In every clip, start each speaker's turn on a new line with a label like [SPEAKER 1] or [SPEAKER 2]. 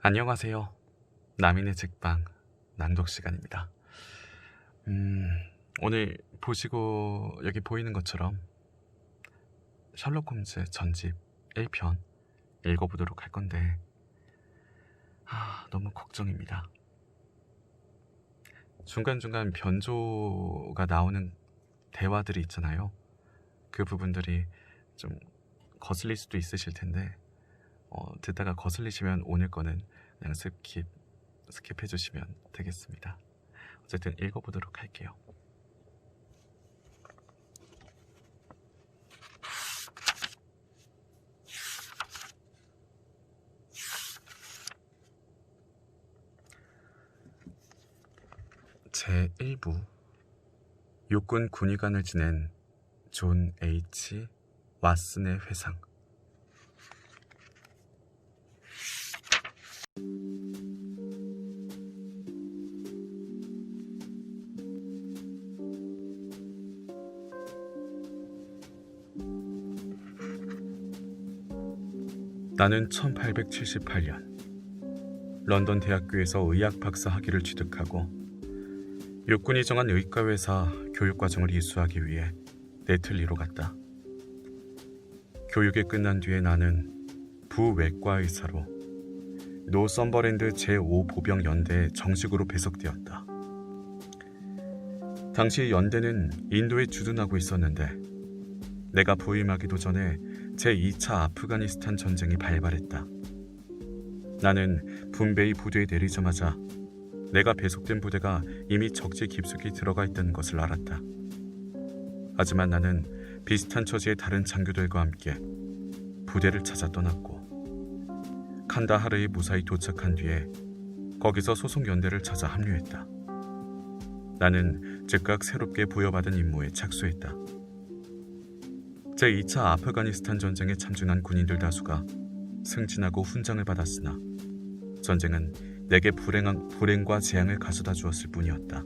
[SPEAKER 1] 안녕하세요. 남인의 책방 낭독 시간입니다. 오늘 보시고 여기 보이는 것처럼 셜록 홈즈 전집 1편 읽어보도록 할 건데 너무 걱정입니다. 중간중간 변조가 나오는 대화들이 있잖아요. 그 부분들이 좀 거슬릴 수도 있으실 텐데 듣다가 거슬리시면 오늘 거는 그냥 스킵해 주시면 되겠습니다. 어쨌든 읽어보도록 할게요. 제1부 육군 군의관을 지낸 존 H. 왓슨의 회상. 나는 1878년 런던 대학교에서 의학 박사 학위를 취득하고 육군이 정한 의과회사 교육과정을 이수하기 위해 네틀리로 갔다. 교육이 끝난 뒤에 나는 부외과의사로 노썸버랜드 제5보병 연대에 정식으로 배속되었다. 당시 연대는 인도에 주둔하고 있었는데 내가 부임하기도 전에 제2차 아프가니스탄 전쟁이 발발했다. 나는 분베이 부두에 내리자마자 내가 배속된 부대가 이미 적지 깊숙이 들어가 있다는 것을 알았다. 하지만 나는 비슷한 처지의 다른 장교들과 함께 부대를 찾아 떠났고 칸다하르에 무사히 도착한 뒤에 거기서 소속연대를 찾아 합류했다. 나는 즉각 새롭게 부여받은 임무에 착수했다. 제2차 아프가니스탄 전쟁에 참전한 군인들 다수가 승진하고 훈장을 받았으나 전쟁은 내게 불행과 재앙을 가져다 주었을 뿐이었다.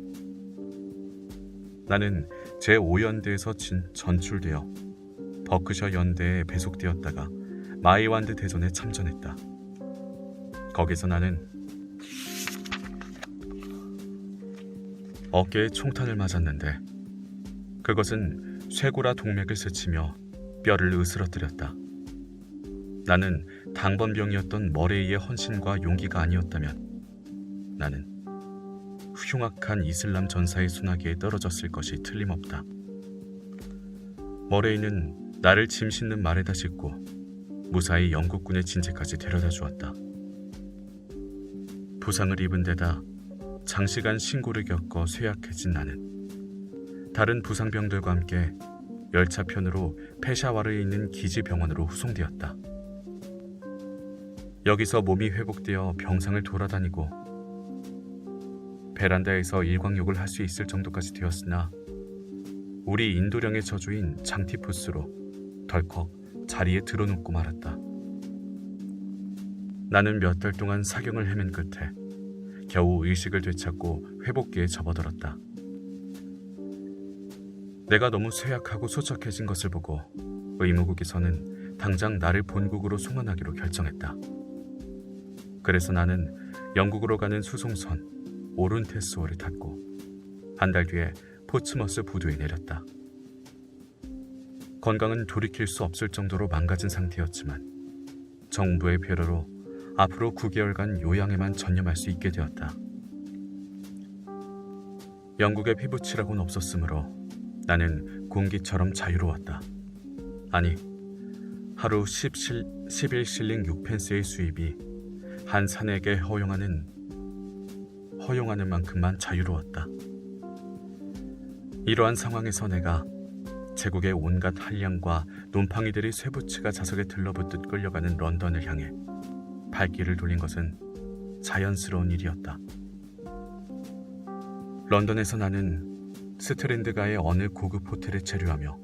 [SPEAKER 1] 나는 제5연대에서 전출되어 버크셔 연대에 배속되었다가 마이완드 대전에 참전했다. 거기서 나는 어깨에 총탄을 맞았는데 그것은 쇄골화 동맥을 스치며 뼈를 으스러뜨렸다. 나는 당번병이었던 머레이의 헌신과 용기가 아니었다면 나는 흉악한 이슬람 전사의 소나기에 떨어졌을 것이 틀림없다. 머레이는 나를 짐 싣는 말에다 싣고 무사히 영국군의 진지까지 데려다 주었다. 부상을 입은 데다 장시간 신고를 겪어 쇠약해진 나는 다른 부상병들과 함께 열차편으로 페샤와르에 있는 기지병원으로 후송되었다. 여기서 몸이 회복되어 병상을 돌아다니고 베란다에서 일광욕을 할 수 있을 정도까지 되었으나 우리 인도령의 저주인 장티푸스로 덜컥 자리에 드러눕고 말았다. 나는 몇 달 동안 사경을 헤맨 끝에 겨우 의식을 되찾고 회복기에 접어들었다. 내가 너무 쇠약하고 소적해진 것을 보고 의무국에서는 당장 나를 본국으로 송환하기로 결정했다. 그래서 나는 영국으로 가는 수송선 오룬테스호를 탔고 한 달 뒤에 포츠머스 부두에 내렸다. 건강은 돌이킬 수 없을 정도로 망가진 상태였지만 정부의 배려로 앞으로 9개월간 요양에만 전념할 수 있게 되었다. 영국의 피부치라고는 없었으므로 나는 공기처럼 자유로웠다. 아니, 하루 11실링 6펜스의 수입이 한 사내에게 허용하는 만큼만 자유로웠다. 이러한 상황에서 내가 제국의 온갖 한량과 논팡이들이 쇠붙이가 자석에 들러붙듯 끌려가는 런던을 향해 발길을 돌린 것은 자연스러운 일이었다. 런던에서 나는 스트랜드가의 어느 고급 호텔에 체류하며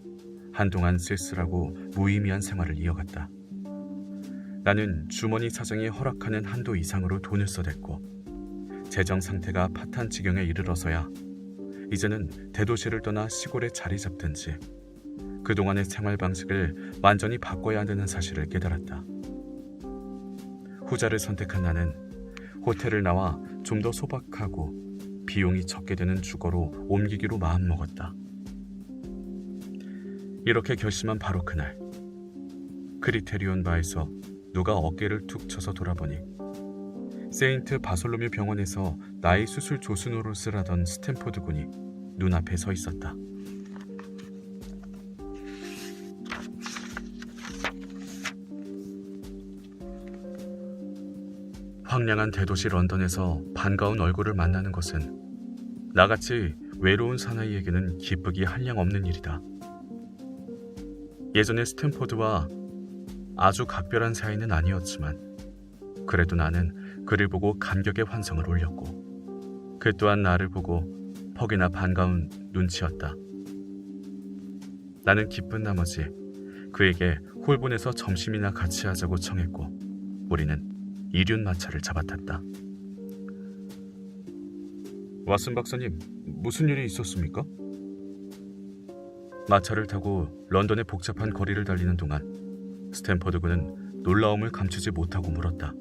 [SPEAKER 1] 한동안 쓸쓸하고 무의미한 생활을 이어갔다. 나는 주머니 사정이 허락하는 한도 이상으로 돈을 써댔고 재정 상태가 파탄 지경에 이르러서야 이제는 대도시를 떠나 시골에 자리 잡든지 그동안의 생활 방식을 완전히 바꿔야 한다는 사실을 깨달았다. 후자를 선택한 나는 호텔을 나와 좀 더 소박하고 비용이 적게 되는 주거로 옮기기로 마음먹었다. 이렇게 결심한 바로 그날, 크리테리온 바에서 누가 어깨를 툭 쳐서 돌아보니 세인트 바솔로뮤 병원에서 나의 수술 조수 노릇을 하던 스탠포드 군이 눈앞에 서 있었다. 황량한 대도시 런던에서 반가운 얼굴을 만나는 것은 나같이 외로운 사나이에게는 기쁘기 한량 없는 일이다. 예전에 스탠포드와 아주 각별한 사이는 아니었지만 그래도 나는 그를 보고 감격의 환성을 올렸고 그 또한 나를 보고 퍽이나 반가운 눈치였다. 나는 기쁜 나머지 그에게 홀본에서 점심이나 같이 하자고 청했고 우리는 이륜마차를 잡아탔다. 왓슨 박사님, 무슨 일이 있었습니까? 마차를 타고 런던의 복잡한 거리를 달리는 동안 스탠포드 군은 놀라움을 감추지 못하고 물었다.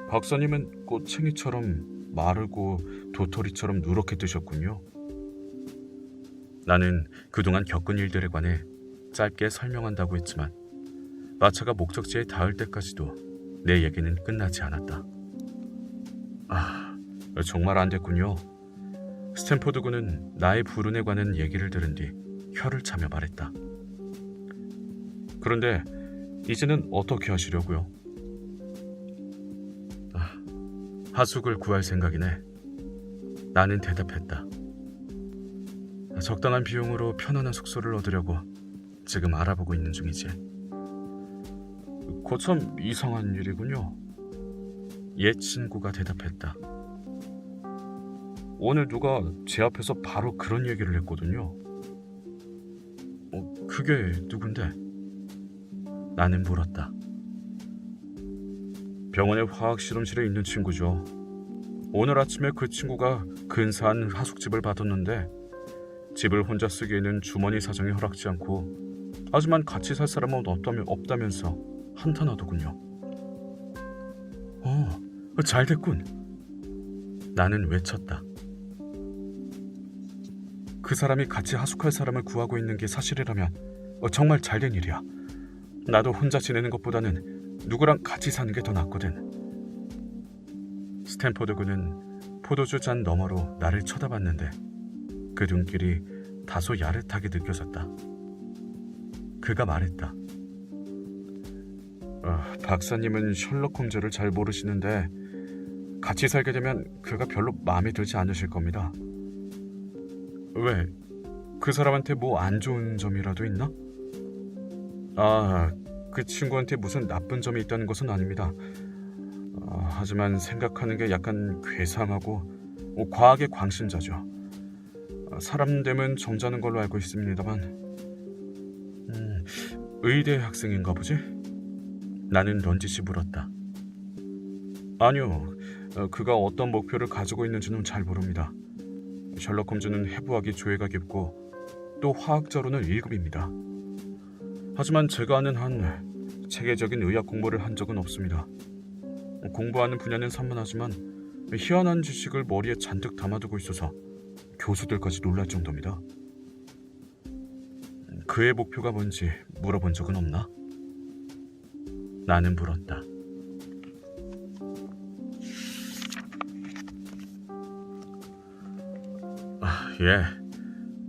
[SPEAKER 1] 박사님은 꼬챙이처럼 마르고 도토리처럼 누렇게 뜨셨군요. 나는 그동안 겪은 일들에 관해 짧게 설명한다고 했지만 마차가 목적지에 닿을 때까지도 내 얘기는 끝나지 않았다. 정말 안 됐군요. 스탠포드 군은 나의 불운에 관한 얘기를 들은 뒤 혀를 차며 말했다. 그런데 이제는 어떻게 하시려고요? 하숙을 구할 생각이네. 나는 대답했다. 적당한 비용으로 편안한 숙소를 얻으려고 지금 알아보고 있는 중이지. 거참 이상한 일이군요. 옛 친구가 대답했다. 오늘 누가 제 앞에서 바로 그런 얘기를 했거든요. 그게 누군데? 나는 물었다. 병원의 화학실험실에 있는 친구죠. 오늘 아침에 그 친구가 근사한 하숙집을 받았는데 집을 혼자 쓰기에는 주머니 사정이 허락지 않고 하지만 같이 살 사람은 없다면서 한탄하더군요. 잘 됐군. 나는 외쳤다. 그 사람이 같이 하숙할 사람을 구하고 있는 게 사실이라면 정말 잘된 일이야. 나도 혼자 지내는 것보다는 누구랑 같이 사는 게 더 낫거든. 스탠포드 군은 포도주 잔 너머로 나를 쳐다봤는데 그 눈길이 다소 야릇하게 느껴졌다. 그가 말했다. 박사님은 셜록 홈즈를 잘 모르시는데 같이 살게 되면 그가 별로 마음에 들지 않으실 겁니다. 왜? 그 사람한테 뭐 안 좋은 점이라도 있나? 그 친구한테 무슨 나쁜 점이 있다는 것은 아닙니다. 하지만 생각하는 게 약간 괴상하고 과하게 광신자죠. 사람 되면 점잖은 걸로 알고 있습니다만 의대 학생인가 보지? 나는 넌지시 물었다. 아니요, 그가 어떤 목표를 가지고 있는지는 잘 모릅니다. 셜록 홈즈는 해부학이 조예가 깊고 또 화학자로는 1급입니다. 하지만 제가 아는 한 체계적인 의학 공부를 한 적은 없습니다. 공부하는 분야는 산만하지만 희한한 지식을 머리에 잔뜩 담아두고 있어서 교수들까지 놀랄 정도입니다. 그의 목표가 뭔지 물어본 적은 없나? 나는 물었다. 예,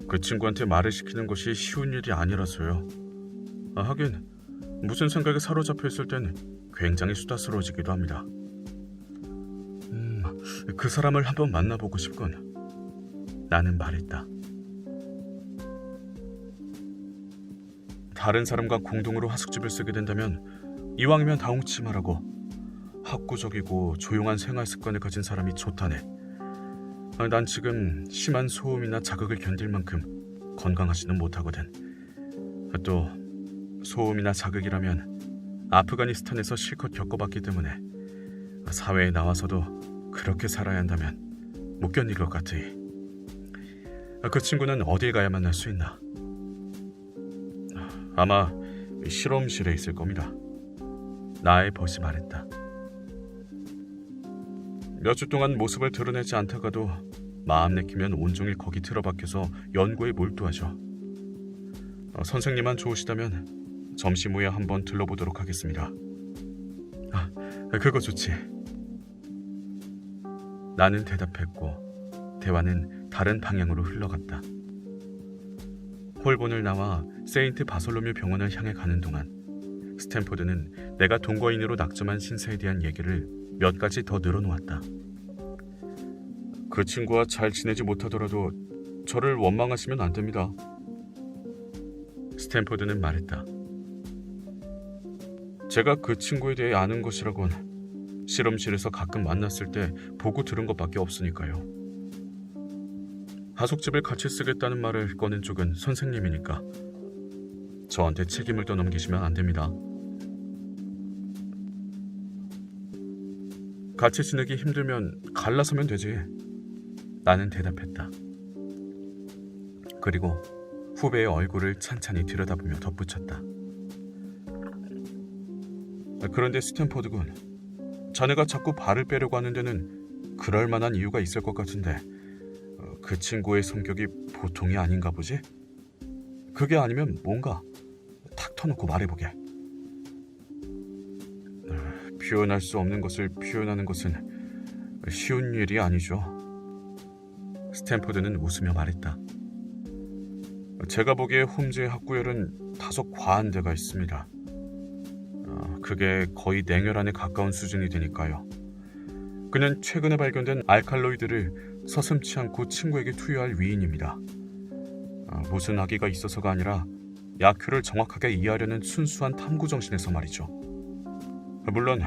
[SPEAKER 1] 그 친구한테 말을 시키는 것이 쉬운 일이 아니라서요. 하긴 무슨 생각에 사로잡혀 있을 땐 굉장히 수다스러워지기도 합니다. 그 사람을 한번 만나보고 싶군. 나는 말했다. 다른 사람과 공동으로 하숙집을 쓰게 된다면 이왕이면 다홍치 말하고 학구적이고 조용한 생활 습관을 가진 사람이 좋다네. 난 지금 심한 소음이나 자극을 견딜 만큼 건강하지는 못하거든. 또 소음이나 자극이라면 아프가니스탄에서 실컷 겪어봤기 때문에 사회에 나와서도 그렇게 살아야 한다면 못 견딜 것 같으니. 그 친구는 어딜 가야 만날 수 있나? 아마 실험실에 있을 겁니다. 나의 벗이 말했다. 몇 주 동안 모습을 드러내지 않다가도 마음 내키면 온종일 거기 틀어박혀서 연구에 몰두하죠. 선생님만 좋으시다면 점심 후에 한번 들러보도록 하겠습니다. 그거 좋지. 나는 대답했고 대화는 다른 방향으로 흘러갔다. 홀본을 나와 세인트 바솔로뮤 병원을 향해 가는 동안 스탠포드는 내가 동거인으로 낙점한 신세에 대한 얘기를 몇 가지 더 늘어놓았다. 그 친구와 잘 지내지 못하더라도 저를 원망하시면 안 됩니다. 스탠포드는 말했다. 제가 그 친구에 대해 아는 것이라곤 실험실에서 가끔 만났을 때 보고 들은 것밖에 없으니까요. 하숙집을 같이 쓰겠다는 말을 꺼낸 쪽은 선생님이니까 저한테 책임을 떠넘기시면 안 됩니다. 같이 지내기 힘들면 갈라서면 되지. 나는 대답했다. 그리고 후배의 얼굴을 찬찬히 들여다보며 덧붙였다. 그런데 스탠포드군, 자네가 자꾸 발을 빼려고 하는 데는 그럴 만한 이유가 있을 것 같은데 그 친구의 성격이 보통이 아닌가 보지? 그게 아니면 뭔가 탁 터놓고 말해보게. 표현할 수 없는 것을 표현하는 것은 쉬운 일이 아니죠. 스탠포드는 웃으며 말했다. 제가 보기에 홈즈의 학구열은 다소 과한 데가 있습니다. 그게 거의 냉혈한에 가까운 수준이 되니까요. 그는 최근에 발견된 알칼로이드를 서슴지 않고 친구에게 투여할 위인입니다. 무슨 악의가 있어서가 아니라 약효를 정확하게 이해하려는 순수한 탐구 정신에서 말이죠. 물론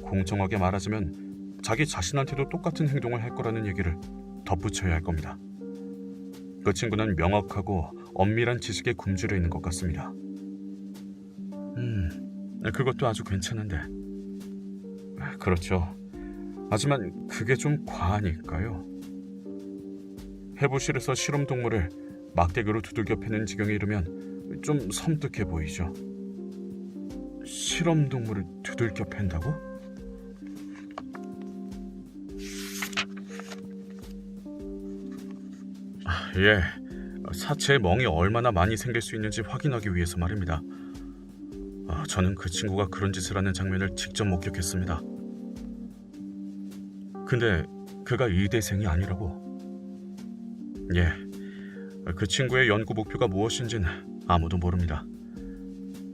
[SPEAKER 1] 공정하게 말하자면 자기 자신한테도 똑같은 행동을 할 거라는 얘기를 덧붙여야 할 겁니다. 그 친구는 명확하고 엄밀한 지식에 굶주려 있는 것 같습니다. 그것도 아주 괜찮은데. 그렇죠. 하지만 그게 좀 과하니까요. 해부실에서 실험동물을 막대기로 두들겨 패는 지경에 이르면 좀 섬뜩해 보이죠. 실험동물을 두들겨 팬다고? 예, 사체에 멍이 얼마나 많이 생길 수 있는지 확인하기 위해서 말입니다. 저는 그 친구가 그런 짓을 하는 장면을 직접 목격했습니다. 근데 그가 의대생이 아니라고? 예, 그 친구의 연구 목표가 무엇인지는 아무도 모릅니다.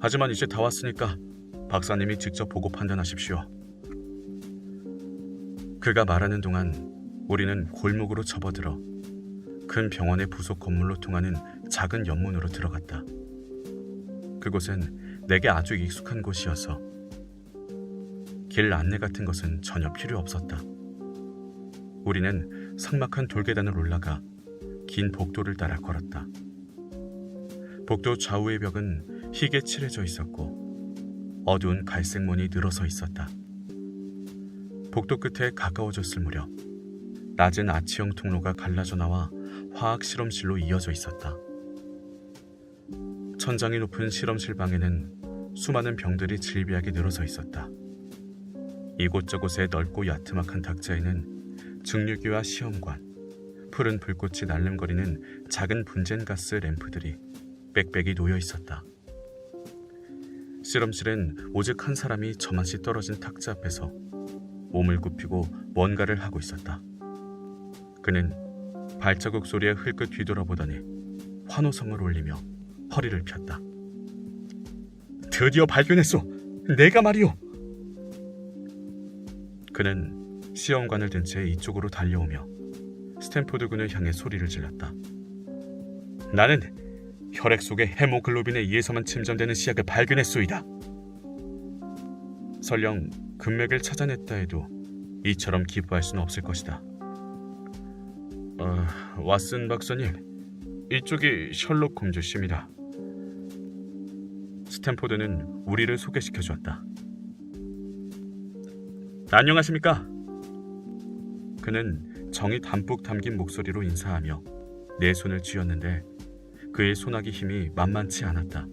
[SPEAKER 1] 하지만 이제 다 왔으니까 박사님이 직접 보고 판단하십시오. 그가 말하는 동안 우리는 골목으로 접어들어 큰 병원의 부속 건물로 통하는 작은 연문으로 들어갔다. 그곳은 내게 아주 익숙한 곳이어서 길 안내 같은 것은 전혀 필요 없었다. 우리는 삭막한 돌계단을 올라가 긴 복도를 따라 걸었다. 복도 좌우의 벽은 희게 칠해져 있었고 어두운 갈색 문이 늘어서 있었다. 복도 끝에 가까워졌을 무렵 낮은 아치형 통로가 갈라져 나와 화학 실험실로 이어져 있었다. 천장이 높은 실험실 방에는 수많은 병들이 질비하게 늘어서 있었다. 이곳저곳에 넓고 야트막한 탁자에는 증류기와 시험관, 푸른 불꽃이 날름거리는 작은 분젠가스 램프들이 빽빽이 놓여 있었다. 실험실엔 오직 한 사람이 저만치 떨어진 탁자 앞에서 몸을 굽히고 뭔가를 하고 있었다. 그는 발자국 소리에 흘끗 뒤돌아보더니 환호성을 올리며 허리를 폈다. 드디어 발견했소! 내가 말이오! 그는 시험관을 든 채 이쪽으로 달려오며 스탠포드 군을 향해 소리를 질렀다. 나는 혈액 속의 헤모글로빈에 의해서만 침전되는 시약을 발견했소이다. 설령 금맥을 찾아냈다 해도 이처럼 기뻐할 수는 없을 것이다. 왓슨 박사님, 이쪽이 셜록 홈즈 씨입니다. 스탠포드는 우리를 소개시켜 주었다. 안녕하십니까? 그는 정이 담뿍 담긴 목소리로 인사하며 내 손을 쥐었는데 그의 손아귀 힘이 만만치 않았다.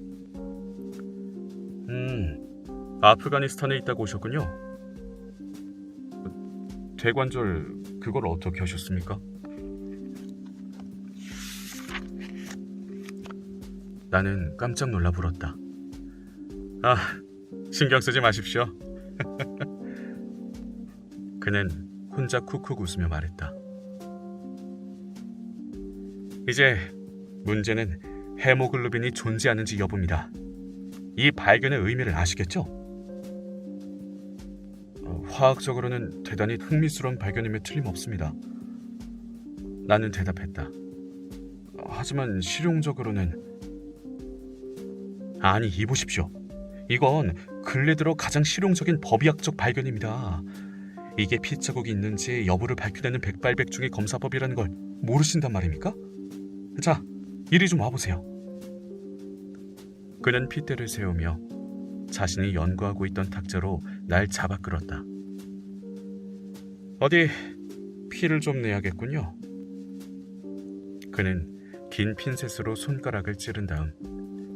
[SPEAKER 1] 아프가니스탄에 있다고 오셨군요. 대관절 그걸 어떻게 하셨습니까? 나는 깜짝 놀라 물었다. 아, 신경 쓰지 마십시오. 그는 혼자 쿡쿡 웃으며 말했다. 이제 문제는 헤모글로빈이 존재하는지 여부입니다. 이 발견의 의미를 아시겠죠? 화학적으로는 대단히 흥미스러운 발견임에 틀림없습니다. 나는 대답했다. 하지만 실용적으로는... 아니, 이보십시오. 이건 근래 들어 가장 실용적인 법의학적 발견입니다. 이게 피자국이 있는지 여부를 밝혀내는 백발백중의 검사법이라는 걸 모르신단 말입니까? 자, 이리 좀 와보세요. 그는 핏대를 세우며 자신이 연구하고 있던 탁자로 날 잡아 끌었다. 어디 피를 좀 내야겠군요. 그는 긴 핀셋으로 손가락을 찌른 다음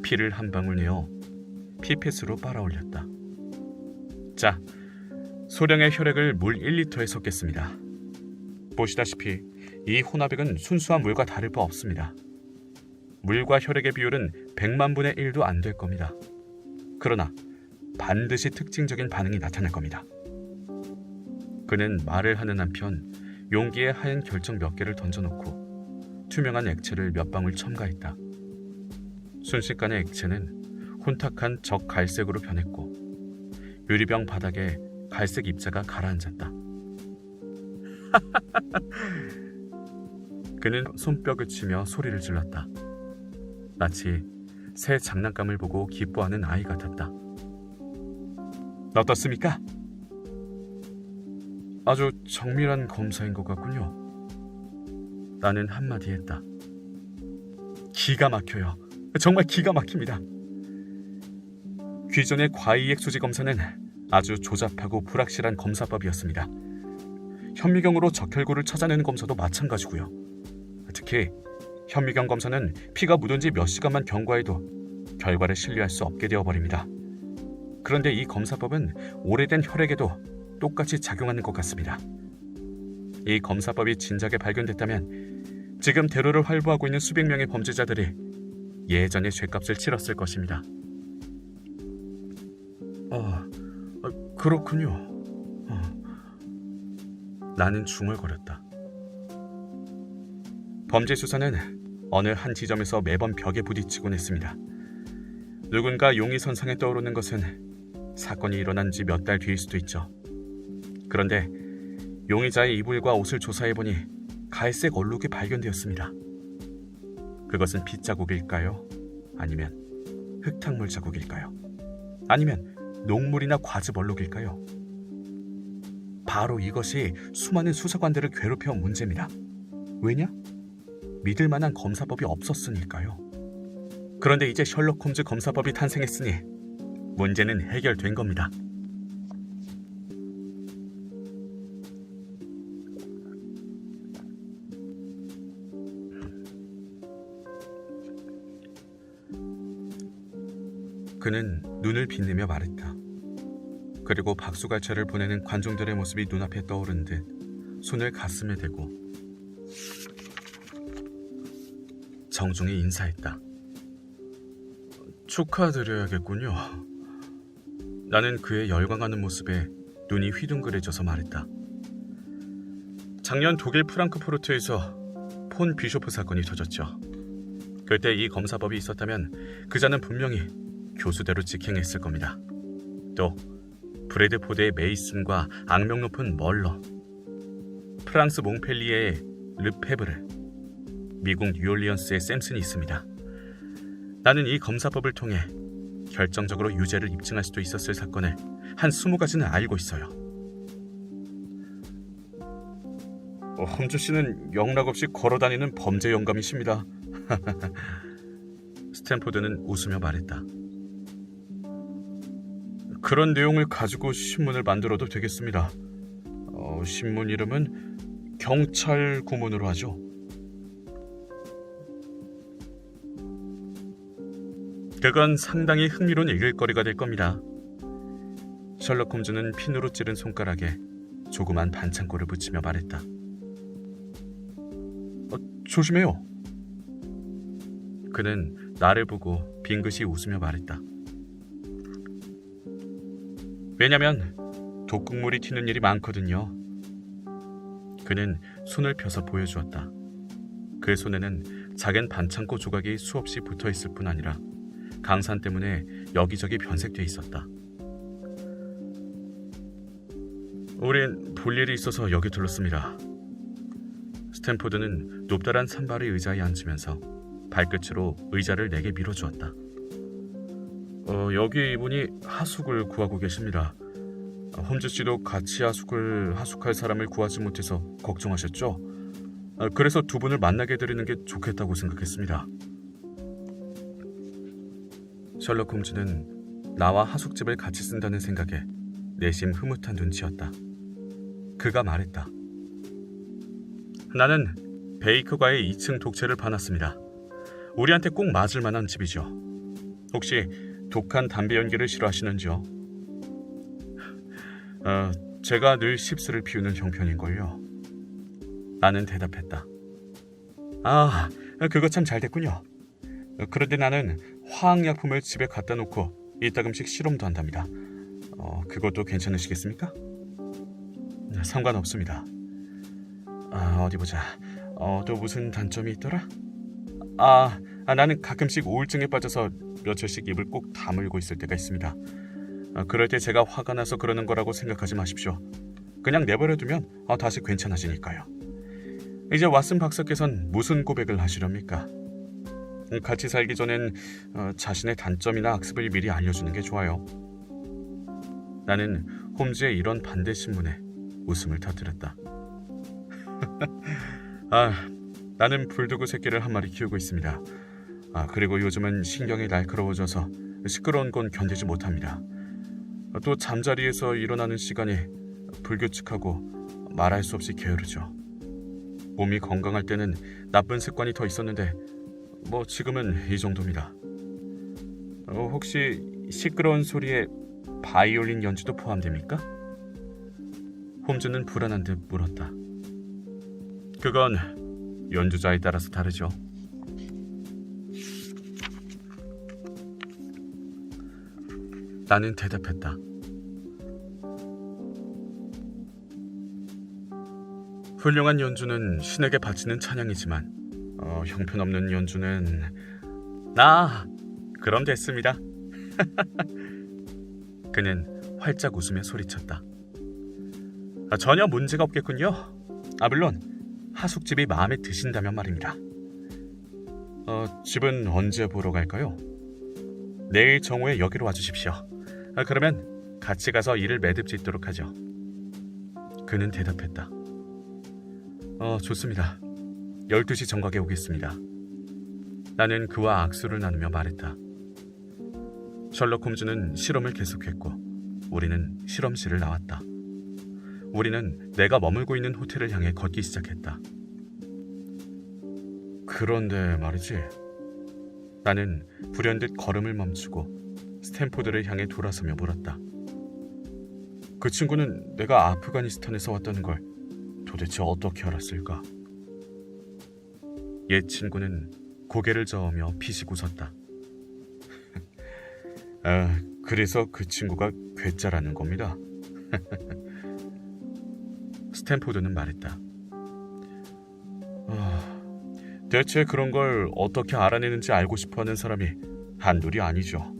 [SPEAKER 1] 피를 한 방울 내어 피펫으로 빨아올렸다. 자, 소량의 혈액을 물 1리터에 섞겠습니다. 보시다시피 이 혼합액은 순수한 물과 다를 바 없습니다. 물과 혈액의 비율은 100만 분의 1도 안 될 겁니다. 그러나 반드시 특징적인 반응이 나타날 겁니다. 그는 말을 하는 한편 용기에 하얀 결정 몇 개를 던져놓고 투명한 액체를 몇 방울 첨가했다. 순식간에 액체는 혼탁한 적갈색으로 변했고 유리병 바닥에 갈색 입자가 가라앉았다. 그는 손뼉을 치며 소리를 질렀다. 마치 새 장난감을 보고 기뻐하는 아이 같았다. 어떻습니까? 아주 정밀한 검사인 것 같군요. 나는 한마디 했다. 기가 막혀요. 정말 기가 막힙니다. 기존의 과이액 수지 검사는 아주 조잡하고 불확실한 검사법이었습니다. 현미경으로 적혈구를 찾아내는 검사도 마찬가지고요. 특히 현미경 검사는 피가 묻은 지 몇 시간만 경과해도 결과를 신뢰할 수 없게 되어버립니다. 그런데 이 검사법은 오래된 혈액에도 똑같이 작용하는 것 같습니다. 이 검사법이 진작에 발견됐다면 지금 대로를 활보하고 있는 수백 명의 범죄자들이 예전의 죗값을 치렀을 것입니다. 그렇군요. 나는 중얼거렸다. 범죄 수사는 어느 한 지점에서 매번 벽에 부딪히곤 했습니다. 누군가 용의선상에 떠오르는 것은 사건이 일어난 지 몇 달 뒤일 수도 있죠. 그런데 용의자의 이불과 옷을 조사해보니 갈색 얼룩이 발견되었습니다. 그것은 핏자국일까요? 아니면 흙탕물 자국일까요? 아니면 녹물이나 과즙 얼룩일까요? 바로 이것이 수많은 수사관들을 괴롭혀온 문제입니다. 왜냐? 믿을 만한 검사법이 없었으니까요. 그런데 이제 셜록 홈즈 검사법이 탄생했으니 문제는 해결된 겁니다. 그는 눈을 빛내며 말했다. 그리고 박수갈채를 보내는 관중들의 모습이 눈앞에 떠오른 듯 손을 가슴에 대고 정중히 인사했다. 축하드려야겠군요. 나는 그의 열광하는 모습에 눈이 휘둥그레져서 말했다. 작년 독일 프랑크푸르트에서 폰 비쇼프 사건이 터졌죠. 그때 이 검사법이 있었다면 그자는 분명히 교수대로 직행했을 겁니다. 또 브래드포드의 메이슨과 악명 높은 멀러, 프랑스 몽펠리에의 르페브르, 미국 뉴올리언스의 샘슨이 있습니다. 나는 이 검사법을 통해 결정적으로 유죄를 입증할 수도 있었을 사건을 한 20가지는 알고 있어요. 홈즈 씨는 영락없이 걸어다니는 범죄 영감이십니다. 스탠포드는 웃으며 말했다. 그런 내용을 가지고 신문을 만들어도 되겠습니다. 신문 이름은 경찰 구문으로 하죠. 그건 상당히 흥미로운 읽을거리가 될 겁니다. 셜록 홈즈는 핀으로 찌른 손가락에 조그만 반창고를 붙이며 말했다. 조심해요. 그는 나를 보고 빙긋이 웃으며 말했다. 왜냐면 독극물이 튀는 일이 많거든요. 그는 손을 펴서 보여주었다. 그 손에는 작은 반창고 조각이 수없이 붙어있을 뿐 아니라 강산 때문에 여기저기 변색돼 있었다. 우린 볼 일이 있어서 여기 들렀습니다. 스탠포드는 높다란 산발의 의자에 앉으면서 발끝으로 의자를 내게 밀어주었다. 여기 이분이 하숙을 구하고 계십니다. 홈즈 씨도 같이 하숙할 사람을 구하지 못해서 걱정하셨죠? 그래서 두 분을 만나게 드리는 게 좋겠다고 생각했습니다. 셜록 홈즈는 나와 하숙집을 같이 쓴다는 생각에 내심 흐뭇한 눈치였다. 그가 말했다. 나는 베이커과의 2층 독채를 파놨습니다. 우리한테 꼭 맞을 만한 집이죠. 혹시 독한 담배 연기를 싫어하시는지요? 제가 늘 십스를 피우는 형편인걸요. 나는 대답했다. 그거 참 잘 됐군요. 그런데 나는 화학약품을 집에 갖다 놓고 이따금씩 실험도 한답니다. 그것도 괜찮으시겠습니까? 상관없습니다. 어디 보자. 또 무슨 단점이 있더라? 나는 가끔씩 우울증에 빠져서 며칠씩 입을 꼭 다물고 있을 때가 있습니다. 그럴 때 제가 화가 나서 그러는 거라고 생각하지 마십시오. 그냥 내버려두면 다시 괜찮아지니까요. 이제 왓슨 박사께서는 무슨 고백을 하시렵니까? 같이 살기 전엔 자신의 단점이나 악습을 미리 알려주는 게 좋아요. 나는 홈즈의 이런 반대 신문에 웃음을 터뜨렸다. 나는 불두구 새끼를 한 마리 키우고 있습니다. 그리고 요즘은 신경이 날카로워져서 시끄러운 건 견디지 못합니다. 또 잠자리에서 일어나는 시간이 불규칙하고 말할 수 없이 게으르죠. 몸이 건강할 때는 나쁜 습관이 더 있었는데 지금은 이 정도입니다. 혹시 시끄러운 소리에 바이올린 연주도 포함됩니까? 홈즈는 불안한 듯 물었다. 그건 연주자에 따라서 다르죠. 나는 대답했다. 훌륭한 연주는 신에게 바치는 찬양이지만 형편없는 연주는 그럼 됐습니다. 그는 활짝 웃으며 소리쳤다. 전혀 문제가 없겠군요. 물론 하숙집이 마음에 드신다면 말입니다. 집은 언제 보러 갈까요? 내일 정오에 여기로 와주십시오. 그러면 같이 가서 일을 매듭짓도록 하죠. 그는 대답했다. 좋습니다. 12시 정각에 오겠습니다. 나는 그와 악수를 나누며 말했다. 셜록 홈즈는 실험을 계속했고 우리는 실험실을 나왔다. 우리는 내가 머물고 있는 호텔을 향해 걷기 시작했다. 그런데 말이지. 나는 불현듯 걸음을 멈추고 스탠포드를 향해 돌아서며 물었다. 그 친구는 내가 아프가니스탄에서 왔다는 걸 도대체 어떻게 알았을까? 옛 친구는 고개를 저으며 피식 웃었다. 그래서 그 친구가 괴짜라는 겁니다. 스탠포드는 말했다. 대체 그런 걸 어떻게 알아내는지 알고 싶어하는 사람이 한둘이 아니죠.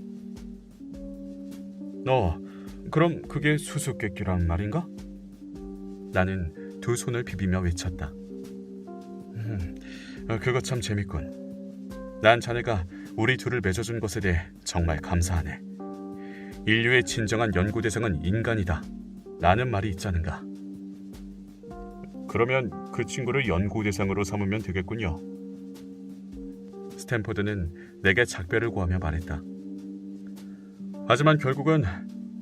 [SPEAKER 1] 그럼 그게 수수께끼란 말인가? 나는 두 손을 비비며 외쳤다. 그거 참 재밌군. 난 자네가 우리 둘을 맺어준 것에 대해 정말 감사하네. 인류의 진정한 연구 대상은 인간이다 라는 말이 있자는가. 그러면 그 친구를 연구 대상으로 삼으면 되겠군요. 스탠포드는 내게 작별을 구하며 말했다. 하지만 결국은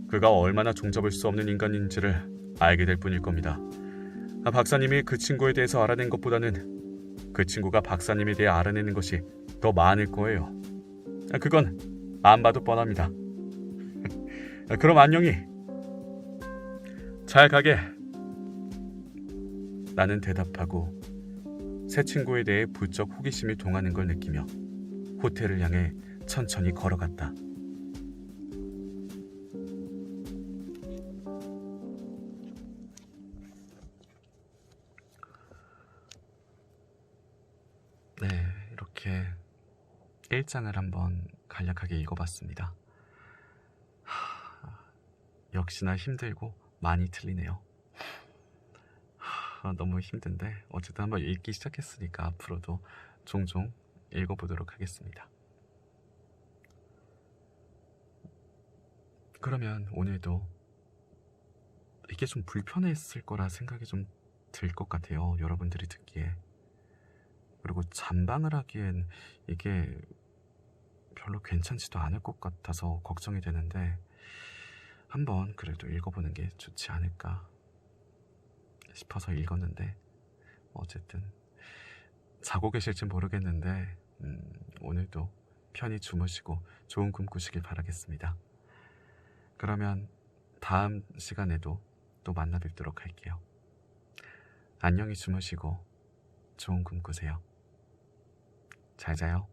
[SPEAKER 1] 그가 얼마나 종잡을 수 없는 인간인지를 알게 될 뿐일 겁니다. 박사님이 그 친구에 대해서 알아낸 것보다는 그 친구가 박사님에 대해 알아내는 것이 더 많을 거예요. 그건 안 봐도 뻔합니다. 그럼 안녕히. 잘 가게. 나는 대답하고 새 친구에 대해 부쩍 호기심이 동하는 걸 느끼며 호텔을 향해 천천히 걸어갔다. 네, 이렇게 1장을 한번 간략하게 읽어봤습니다. 역시나 힘들고 많이 틀리네요. 너무 힘든데 어쨌든 한번 읽기 시작했으니까 앞으로도 종종 읽어보도록 하겠습니다. 그러면 오늘도 이게 좀 불편했을 거라 생각이 좀 들 것 같아요. 여러분들이 듣기에. 그리고 잠방을 하기엔 이게 별로 괜찮지도 않을 것 같아서 걱정이 되는데 한번 그래도 읽어보는 게 좋지 않을까 싶어서 읽었는데 어쨌든 자고 계실진 모르겠는데 오늘도 편히 주무시고 좋은 꿈 꾸시길 바라겠습니다. 그러면 다음 시간에도 또 만나 뵙도록 할게요. 안녕히 주무시고 좋은 꿈 꾸세요. 잘 자요.